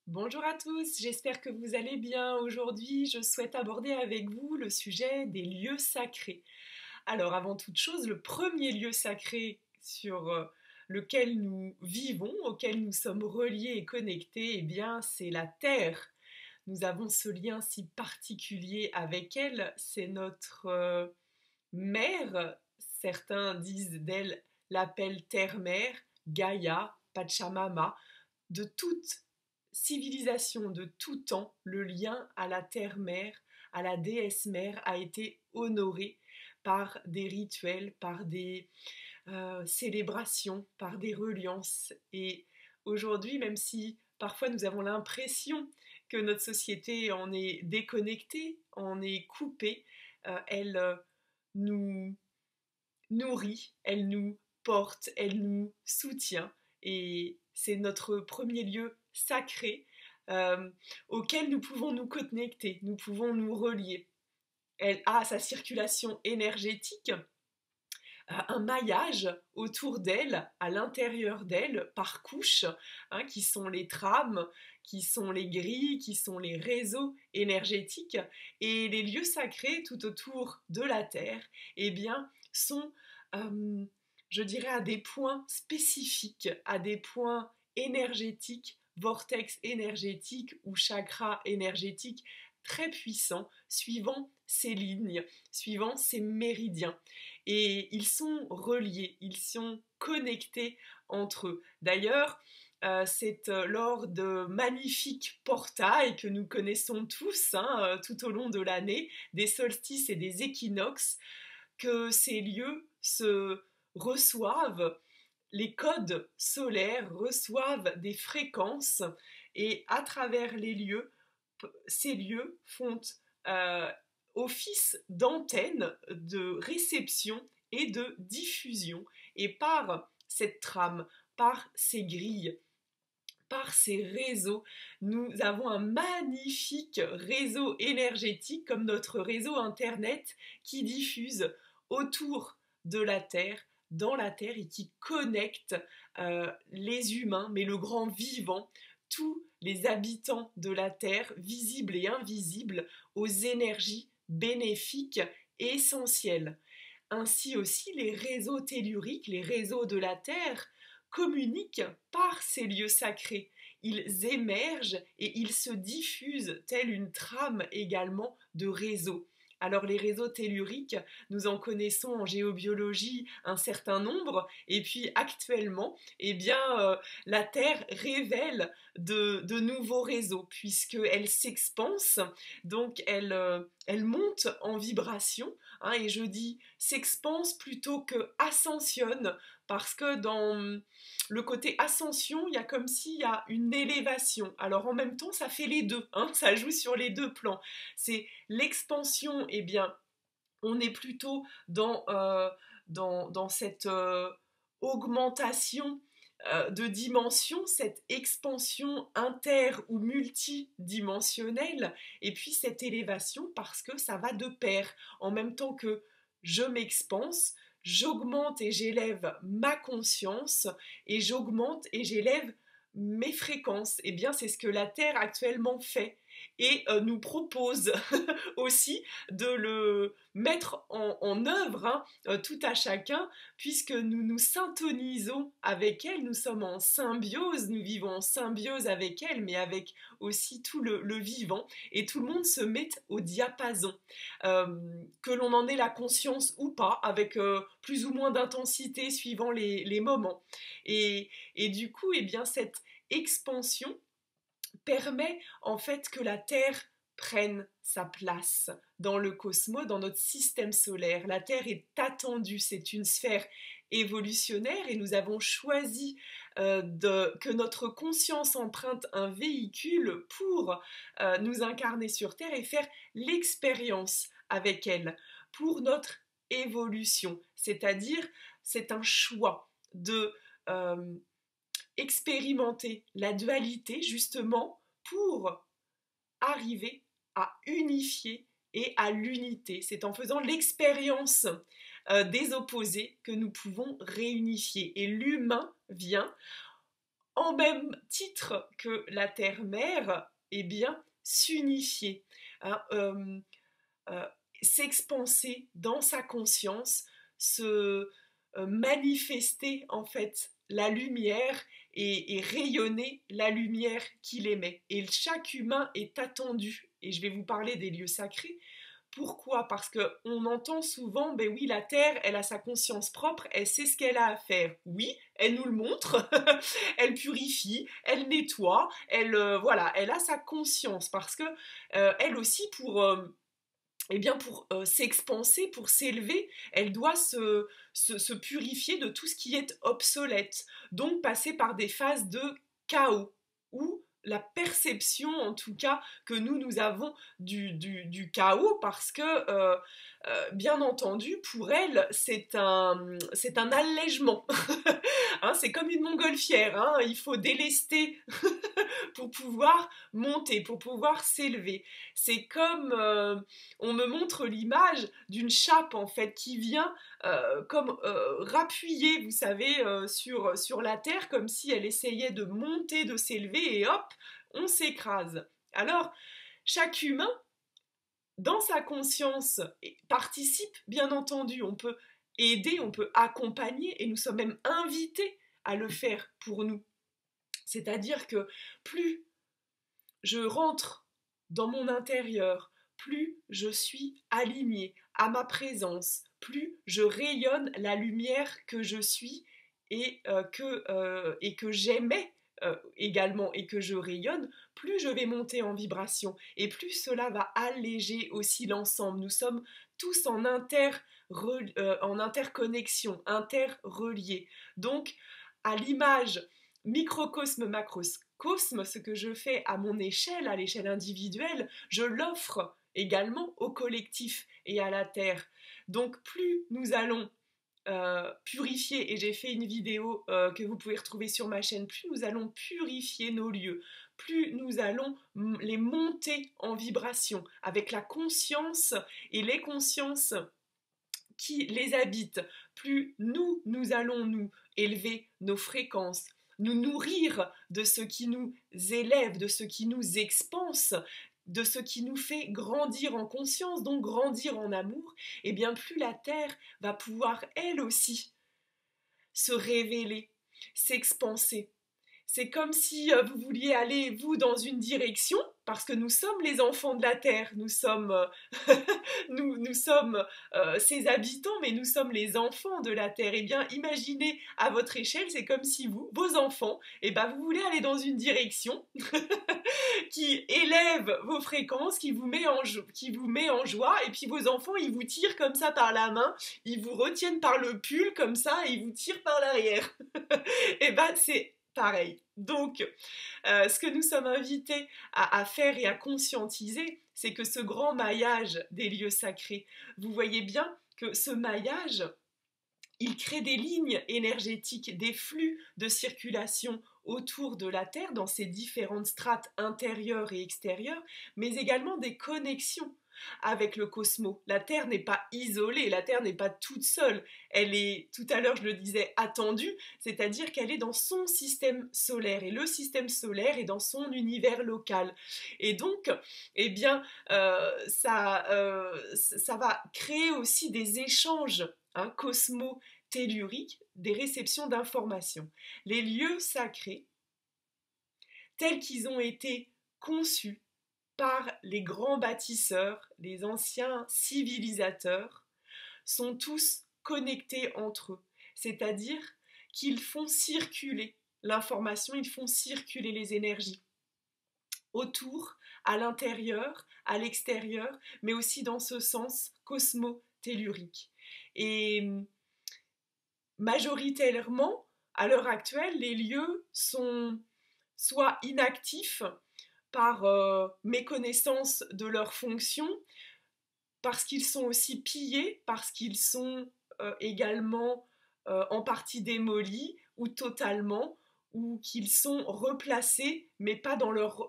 Bonjour à tous, j'espère que vous allez bien. Aujourd'hui, je souhaite aborder avec vous le sujet des lieux sacrés. Alors, avant toute chose, le premier lieu sacré sur lequel nous vivons, auquel nous sommes reliés et connectés, eh bien, c'est la Terre. Nous avons ce lien si particulier avec elle, c'est notre mère. Certains disent d'elle, l'appellent Terre-Mère, Gaïa, Pachamama. De toute civilisation, de tout temps, le lien à la terre-mère, à la déesse-mère a été honoré par des rituels, par des célébrations, par des reliances. Et aujourd'hui, même si parfois nous avons l'impression que notre société en est déconnectée, en est coupée, elle nous nourrit, elle nous porte, elle nous soutient. Et c'est notre premier lieu sacré euh, auquel nous pouvons nous connecter, nous pouvons nous relier. Elle a sa circulation énergétique, un maillage autour d'elle, à l'intérieur d'elle, par couches, hein, qui sont les trames, qui sont les grilles, qui sont les réseaux énergétiques. Et les lieux sacrés tout autour de la Terre, eh bien, sont, euh, je dirais, à des points spécifiques, à des points énergétiques, vortex énergétiques ou chakras énergétiques très puissants, suivant ces lignes, suivant ces méridiens. Et ils sont reliés, ils sont connectés entre eux. D'ailleurs, c'est lors de magnifiques portails que nous connaissons tous, hein, tout au long de l'année, des solstices et des équinoxes, que ces lieux se reçoivent, les codes solaires reçoivent des fréquences et à travers les lieux, ces lieux font euh, office d'antenne de réception et de diffusion. Et par cette trame, par ces grilles, par ces réseaux, nous avons un magnifique réseau énergétique comme notre réseau Internet qui diffuse autour de la Terre, dans la Terre et qui connecte les humains, mais le grand vivant, tous les habitants de la Terre, visibles et invisibles, aux énergies bénéfiques et essentielles. Ainsi aussi, les réseaux telluriques, les réseaux de la Terre, communiquent par ces lieux sacrés. Ils émergent et ils se diffusent telle une trame également de réseaux. Alors les réseaux telluriques, nous en connaissons en géobiologie un certain nombre, et puis actuellement, eh bien, la Terre révèle de nouveaux réseaux, puisqu'elle s'expanse, donc elle monte en vibration, hein, et je dis s'expanse plutôt que ascensionne, parce que dans le côté ascension, il y a comme s'il y a une élévation. Alors en même temps, ça fait les deux, hein, ça joue sur les deux plans. C'est l'expansion, eh bien, on est plutôt dans cette augmentation de dimension, cette expansion inter ou multidimensionnelle, et puis cette élévation parce que ça va de pair. En même temps que je m'expanse, j'augmente et j'élève ma conscience, et j'augmente et j'élève mes fréquences. Et bien c'est ce que la Terre actuellement fait et nous propose aussi de le mettre en œuvre, hein, tout à chacun, puisque nous nous syntonisons avec elle, nous sommes en symbiose, nous vivons en symbiose avec elle, mais avec aussi tout le vivant, et tout le monde se met au diapason, euh, que l'on en ait la conscience ou pas, avec plus ou moins d'intensité suivant les moments. Et du coup, eh bien, cette expansion permet en fait que la Terre prenne sa place dans le cosmos, dans notre système solaire. La Terre est attendue, c'est une sphère évolutionnaire et nous avons choisi que notre conscience emprunte un véhicule pour nous incarner sur Terre et faire l'expérience avec elle pour notre évolution. C'est-à-dire, c'est un choix de expérimenter la dualité justement pour arriver à unifier et à l'unité. C'est en faisant l'expérience des opposés que nous pouvons réunifier. Et l'humain vient en même titre que la terre-mère, eh bien, s'unifier, hein, euh, s'expanser dans sa conscience, se manifester en fait la lumière et rayonner la lumière qu'il émet. Et chaque humain est attendu, et je vais vous parler des lieux sacrés. Pourquoi? Parce qu'on entend souvent, ben oui, la Terre, elle a sa conscience propre, elle sait ce qu'elle a à faire. Oui, elle nous le montre, elle purifie, elle nettoie, voilà, elle a sa conscience parce que elle aussi, eh bien pour s'expanser, pour s'élever, elle doit se purifier de tout ce qui est obsolète. Donc passer par des phases de chaos, où la perception en tout cas que nous avons du chaos, parce que bien entendu pour elle c'est un allègement. Hein, c'est comme une montgolfière, hein, il faut délester pour pouvoir monter, pour pouvoir s'élever. C'est comme on me montre l'image d'une chape en fait qui vient comme rappuyer, vous savez, sur la terre, comme si elle essayait de monter, de s'élever, et hop, on s'écrase. Alors, chaque humain, dans sa conscience, participe, bien entendu, on peut aider, on peut accompagner, et nous sommes même invités à le faire pour nous. C'est-à-dire que plus je rentre dans mon intérieur, plus je suis alignée à ma présence, plus je rayonne la lumière que je suis et que j'aimais également et que je rayonne, plus je vais monter en vibration et plus cela va alléger aussi l'ensemble. Nous sommes tous en interconnexion, interreliés. Donc, à l'image microcosme, macrocosme, ce que je fais à mon échelle, à l'échelle individuelle, je l'offre également au collectif et à la Terre. Donc plus nous allons purifier, et j'ai fait une vidéo que vous pouvez retrouver sur ma chaîne, plus nous allons purifier nos lieux, plus nous allons les monter en vibration avec la conscience et les consciences qui les habitent, plus nous allons nous élever nos fréquences, nous nourrir de ce qui nous élève, de ce qui nous expanse, de ce qui nous fait grandir en conscience, donc grandir en amour, et bien plus la Terre va pouvoir elle aussi se révéler, s'expanser. C'est comme si vous vouliez aller, vous, dans une direction, parce que nous sommes les enfants de la Terre, nous sommes, nous sommes ses habitants, mais nous sommes les enfants de la Terre. Eh bien, imaginez à votre échelle, c'est comme si vous, vos enfants, eh ben, vous voulez aller dans une direction qui élève vos fréquences, qui vous met en joie, et puis vos enfants, ils vous tirent comme ça par la main, ils vous retiennent par le pull comme ça, et ils vous tirent par l'arrière. Et ben, c'est pareil. Donc, ce que nous sommes invités à faire et à conscientiser, c'est que ce grand maillage des lieux sacrés, vous voyez bien que ce maillage, il crée des lignes énergétiques, des flux de circulation autour de la Terre dans ses différentes strates intérieures et extérieures, mais également des connexions avec le cosmos. La Terre n'est pas isolée, la Terre n'est pas toute seule. Elle est, tout à l'heure je le disais, attendue, c'est-à-dire qu'elle est dans son système solaire et le système solaire est dans son univers local. Et donc, eh bien, ça va créer aussi des échanges cosmo-telluriques, des réceptions d'informations. Les lieux sacrés, tels qu'ils ont été conçus par les grands bâtisseurs, les anciens civilisateurs, sont tous connectés entre eux. C'est-à-dire qu'ils font circuler l'information, ils font circuler les énergies autour, à l'intérieur, à l'extérieur, mais aussi dans ce sens cosmo-tellurique. Et majoritairement, à l'heure actuelle, les lieux sont soit inactifs par méconnaissance de leur fonction, parce qu'ils sont aussi pillés, parce qu'ils sont également en partie démolis ou totalement, ou qu'ils sont replacés, mais pas dans leur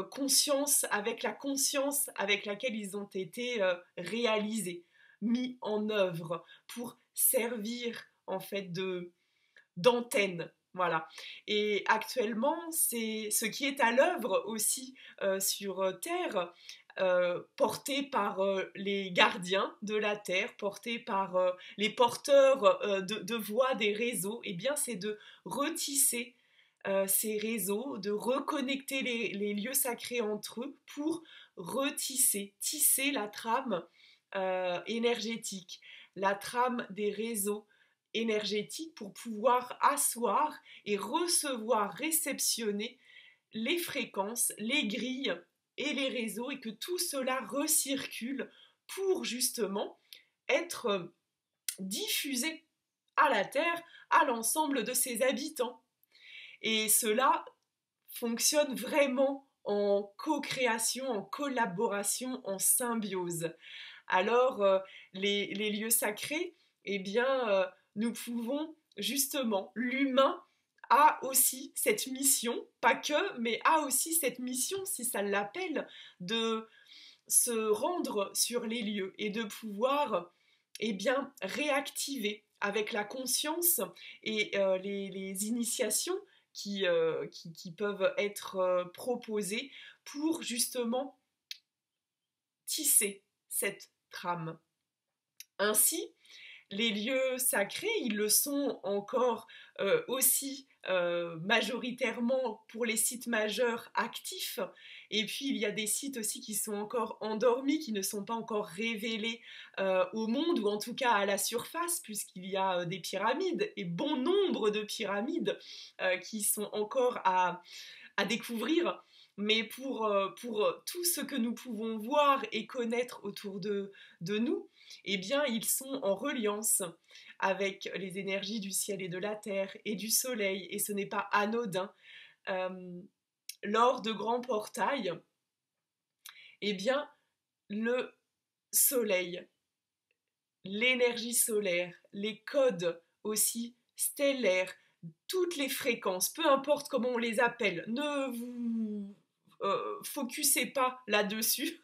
conscience, avec la conscience avec laquelle ils ont été réalisés, mis en œuvre pour servir en fait d'antenne. Voilà. Et actuellement, c'est ce qui est à l'œuvre aussi sur Terre, porté par les gardiens de la Terre, porté par les porteurs de voix des réseaux, et bien c'est de retisser ces réseaux, de reconnecter les lieux sacrés entre eux pour tisser la trame énergétique, la trame des réseaux énergétiques pour pouvoir asseoir et recevoir, réceptionner les fréquences, les grilles et les réseaux et que tout cela recircule pour justement être diffusé à la Terre, à l'ensemble de ses habitants. Et cela fonctionne vraiment en co-création, en collaboration, en symbiose. Alors, les lieux sacrés, eh bien, nous pouvons justement, l'humain a aussi cette mission, pas que, mais a aussi cette mission, si ça l'appelle, de se rendre sur les lieux et de pouvoir, eh bien, réactiver avec la conscience et les initiations qui peuvent être proposées pour justement tisser cette trame. Ainsi, les lieux sacrés, ils le sont encore aussi majoritairement pour les sites majeurs actifs. Et puis, il y a des sites aussi qui sont encore endormis, qui ne sont pas encore révélés au monde, ou en tout cas à la surface, puisqu'il y a des pyramides, et bon nombre de pyramides qui sont encore à découvrir. Mais pour tout ce que nous pouvons voir et connaître autour de nous, eh bien, ils sont en reliance avec les énergies du ciel et de la terre et du soleil, et ce n'est pas anodin. Euh, Lors de grands portails, eh bien, le soleil, l'énergie solaire, les codes aussi stellaires, toutes les fréquences, peu importe comment on les appelle, ne vous focusez pas là-dessus.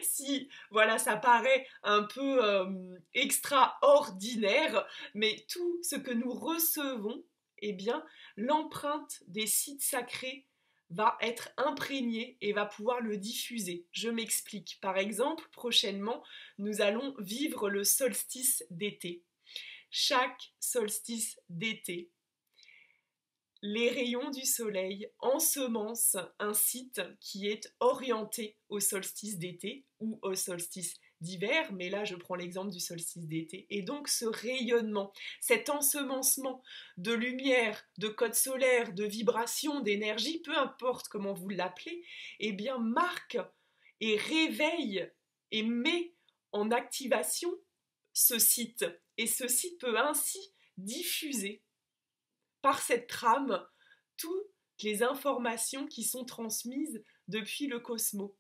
Si voilà, ça paraît un peu extraordinaire, mais tout ce que nous recevons, eh bien, l'empreinte des sites sacrés va être imprégnée et va pouvoir le diffuser. Je m'explique. Par exemple, prochainement, nous allons vivre le solstice d'été. Chaque solstice d'été, les rayons du soleil ensemencent un site qui est orienté au solstice d'été ou au solstice d'hiver, mais là je prends l'exemple du solstice d'été. Et donc ce rayonnement, cet ensemencement de lumière, de code solaire, de vibration, d'énergie, peu importe comment vous l'appelez, eh bien marque et réveille et met en activation ce site. Et ce site peut ainsi diffuser par cette trame toutes les informations qui sont transmises depuis le cosmos.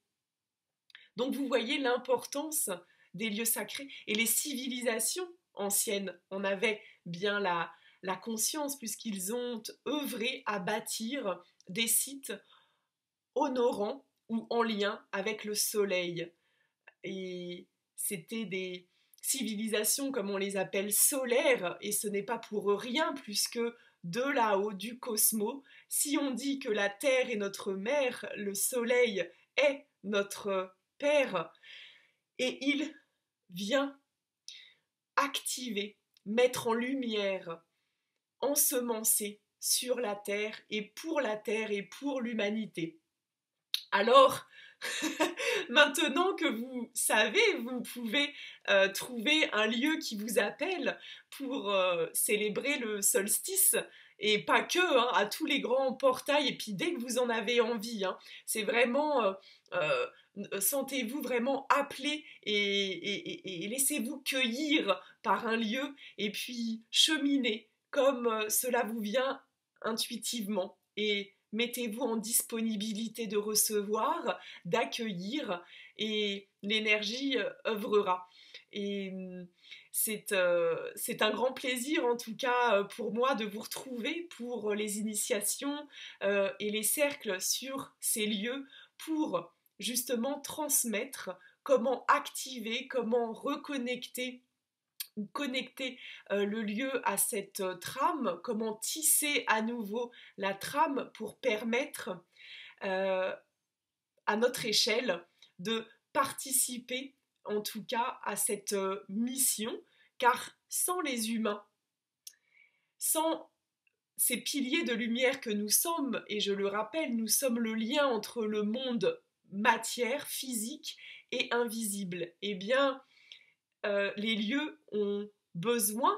Donc vous voyez l'importance des lieux sacrés et les civilisations anciennes en avaient bien la conscience puisqu'ils ont œuvré à bâtir des sites honorants ou en lien avec le soleil. Et c'était des civilisations, comme on les appelle, solaires, et ce n'est pas pour rien, puisque de là-haut, du cosmos, si on dit que la Terre est notre mère, le Soleil est notre père, et il vient activer, mettre en lumière, ensemencer sur la Terre et pour l'humanité. Alors, maintenant que vous savez, vous pouvez trouver un lieu qui vous appelle pour célébrer le solstice. Et pas que, hein, à tous les grands portails, et puis dès que vous en avez envie, hein, c'est vraiment, sentez-vous vraiment appelé et laissez-vous cueillir par un lieu, et puis cheminez comme cela vous vient intuitivement. Et mettez-vous en disponibilité de recevoir, d'accueillir, et l'énergie œuvrera. Et c'est un grand plaisir en tout cas pour moi de vous retrouver pour les initiations et les cercles sur ces lieux pour justement transmettre comment activer, comment reconnecter ou connecter le lieu à cette trame, comment tisser à nouveau la trame pour permettre euh, à notre échelle de participer en tout cas à cette mission, car sans les humains, sans ces piliers de lumière que nous sommes, et je le rappelle, nous sommes le lien entre le monde matière, physique et invisible, eh bien, les lieux ont besoin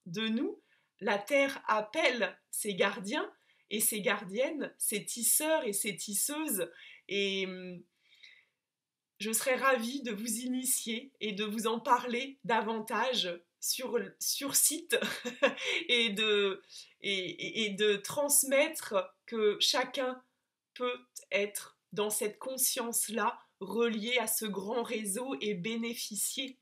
de nous, la Terre appelle ses gardiens et ses gardiennes, ses tisseurs et ses tisseuses, et je serais ravie de vous initier et de vous en parler davantage sur site et de transmettre que chacun peut être dans cette conscience-là, relié à ce grand réseau et bénéficier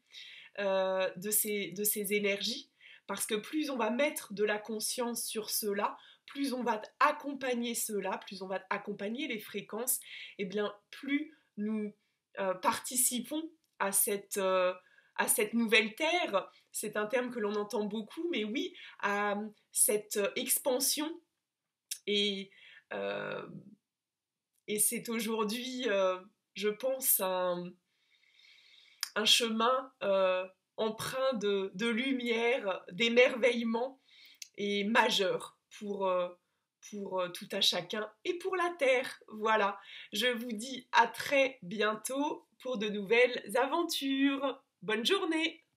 de ces énergies. Parce que plus on va mettre de la conscience sur cela, plus on va accompagner cela, plus on va accompagner les fréquences, et bien plus nous participons à cette nouvelle terre. C'est un terme que l'on entend beaucoup, mais oui, à cette expansion. Et, euh, et c'est aujourd'hui, je pense, un chemin empreint de lumière, d'émerveillement et majeur pour tout à chacun et pour la Terre. Voilà, je vous dis à très bientôt pour de nouvelles aventures. Bonne journée!